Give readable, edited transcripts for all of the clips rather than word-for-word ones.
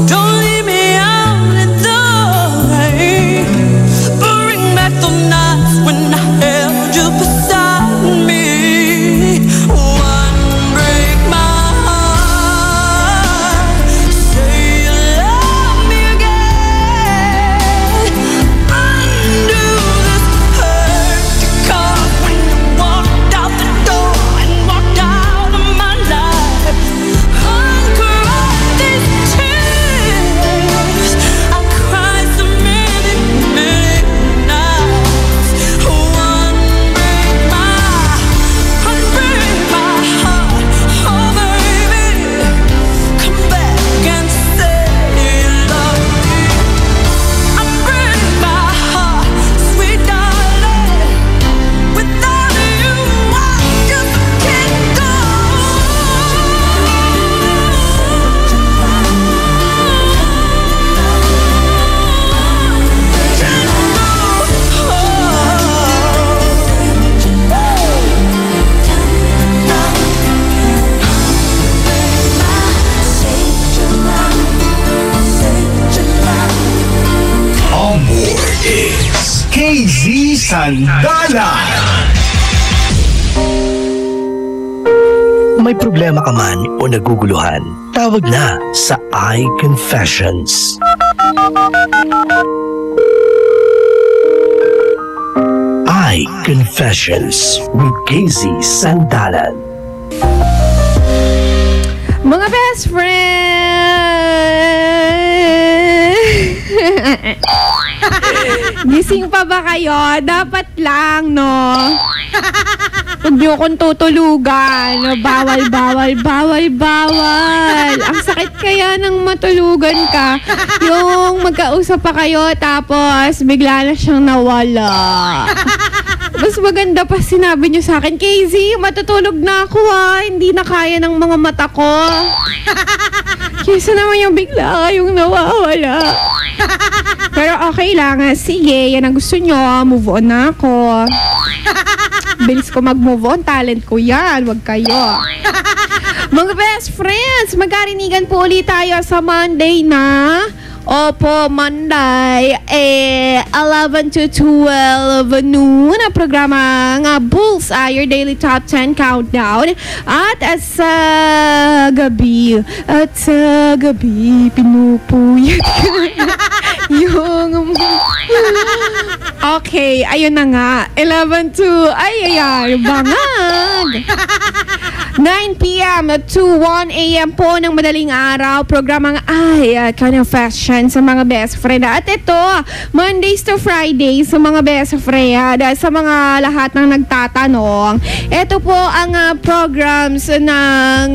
Don't leave me out in the rain. Bring back the nights when I held you beside me. One break my heart. Say you love me again. Undo this hurt you caused when you walked out the door and walked out of my life. Uncry these tears I cried so many, many nights. One break my heart. Oh baby, come back and say you love me. Unbreak my heart, sweet darling. Without you, I just can't go. Amor is KZ Sandalan. May problema ka man o naguguluhan, tawag na sa iConfessions. iConfessions with KZ Sandalan. Mga best friend! Gising pa ba kayo? Dapat lang, no? Huwag niyo akong tutulugan. Bawal, bawal, bawal, bawal. Ang sakit kaya ng matulugan ka. Yung magkausap pa kayo, tapos bigla na siyang nawala. Mas maganda pa sinabi niyo sa akin, KZ, matutulog na ako ha. Hindi na kaya ng mga mata ko. Kesa naman yung bigla kayong nawawala. Pero okay lang. Sige, yan ang gusto nyo. Move on na ako. Bilis ko mag-move on. Talent ko yan. Wag kayo. Mga best friends, magkarinigan po ulit tayo sa Monday na. Opo, Monday, 11 to 12 noon, ang programa nga Bullseye, your daily top 10 countdown. At sa gabi, pinupuyat yung... Okay, ayun na nga. 11 to, bangag. 9 p.m. to 1 a.m. po ng madaling araw, programang Confession sa mga best friend. At ito, Mondays to Fridays sa mga best friend. Sa mga lahat ng nagtatanong, ito po ang programs ng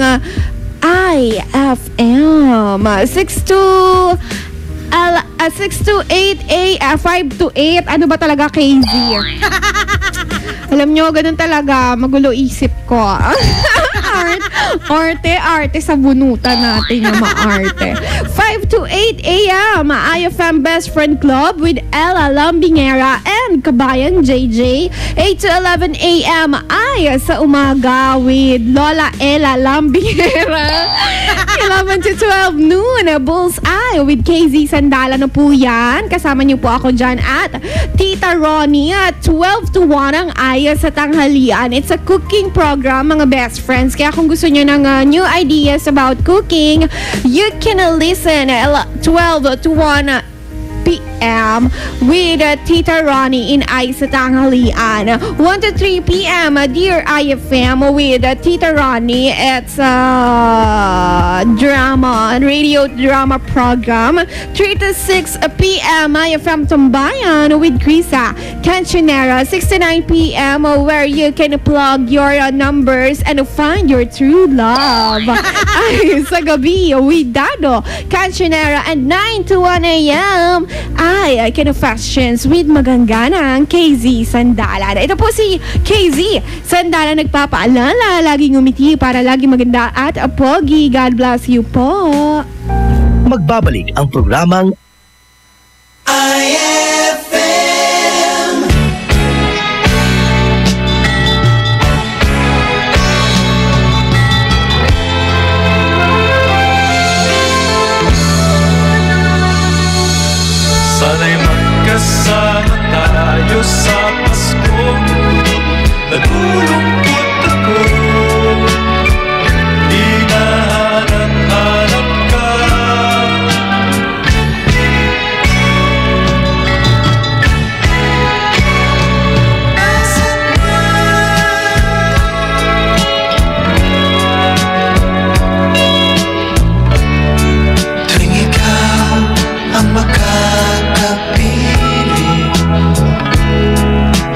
IFM 6 to 8 a.m. 5 to 8. Ano ba talaga, KZ? Alam nyo, ganun talaga. Magulo isip ko. Arte sa bunutan natin na maarte. 5 to 8 a.m. IFM Best Friend Club with Ella Lambingera and Kabayan JJ. 8 to 11 a.m. ay sa umaga with Lola Ella Lambingera. 11 to 12 noon, Bullseye with KZ Sandala na po yan. Kasama niyo po ako dyan at Tita Ronnie at 12 to 1 ang ay sa tanghalian. It's a cooking program, mga best friends. Kaya kung gusto nyo ng new ideas about cooking, you can listen 12 to 1 p.m. with Tita Ronnie in Ay sa Tanghalian. 1 to 3 p.m. Dear IFM with Tita Ronnie. It's a radio drama program. 3 to 6 p.m. IFM Tambayan with Krisa Cancionera. 6 to 9 p.m. where you can plug your numbers and find your true love. Ay sa gabi with Dado Cancionera. And 9 to 1 a.m. ay Confessions with magangganang KZ Sandalan. Ito po si KZ Sandalan nagpapaalala, laging umiti para laging maganda at pogi. God bless you po. Magbabalik ang programang IFM. radyo sa Pasko, nalulungkot ako. Hinahanap-hanap ka. Tuwing ikaw ang makakapili,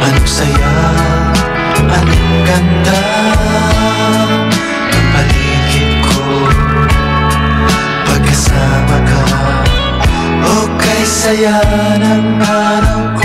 anong saya, anong ganda ng paligid ko. Pagkasama ka, o kay saya ng araw ko.